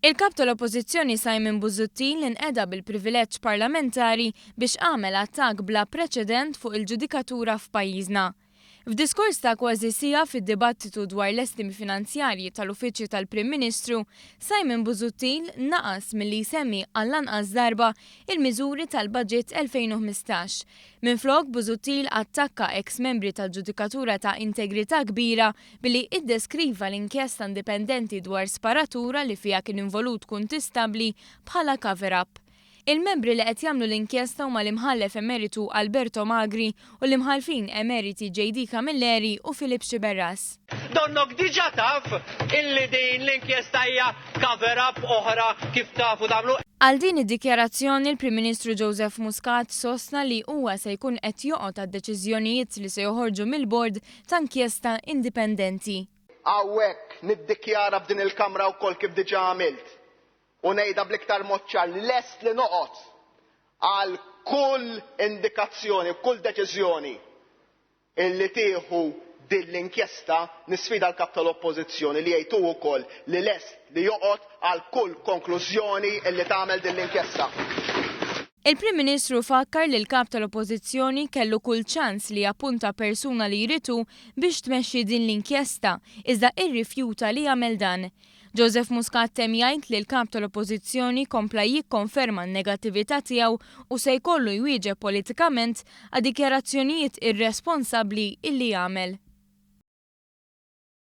Il-kap tal-Oppożizzjoni Simon Busuttil inqeda bil-privileġġ parlamentari biex għamel attakk bla preċedent fuq il-ġudikatura f'pajjiżna. F'diskors ta' kważi siegħa fid-dibattitu dwar l-estimi finanzjarji tal-Uffiċċju tal-Prim Ministru, Simon Busuttil naqas milli jsemmi għall-anqas darba il-miżuri tal-Baġit 2015. Minflok Busuttil attakka ex-membri tal-Ġudikatura ta' integrità kbira billi iddeskriva l-inkjesta indipendenti dwar sparatura li fiha kien involut kuntistabbli bħala cover-up. Il-membri li qed jagħmlu l-inkjesta huma l-imħallef emeritu Alberto Magri u l-imħalfin emeriti J.D. Camilleri u Filip Xiberras. Donnok diġà taf illi din l-inkjesta hija cover-up oħra kif tafu tagħmlu. Għal din id-dikjarazzjoni il-Prim Ministru Joseph Muscat sostna li huwa se jkun qed joqgħod għad-deċiżjonijiet li se joħorġu mill-bord ta' inkjesta indipendenti. Hawnhekk niddikjara f'din il-Kamra wkoll kif diġà għamilt. U ngħidha bl-iktar mod ċar lest li noqgħod għal kull indikazzjoni, kull deċiżjoni illi tieħu din l-inkjesta nisfida l-kap tal-Oppożizzjoni li jgħidu wkoll li lest li joqgħod għal kull konklużjoni illi tagħmel din l-inkjesta. Il-Prim Ministru fakkar li l-kap tal-Oppożizzjoni kellu kull ċans li jappunta persuna li jritu biex tmexxi din l-inkjesta, iżda irrifjuta li jagħmel dan. Joseph Muscat tem jgħid li l-kap tal-Oppożizzjoni kompla jikkonferma n-negattività tiegħu u se jkollu jwieġeb politikament għad dikjarazzjonijiet irresponsabbli illi jagħmel.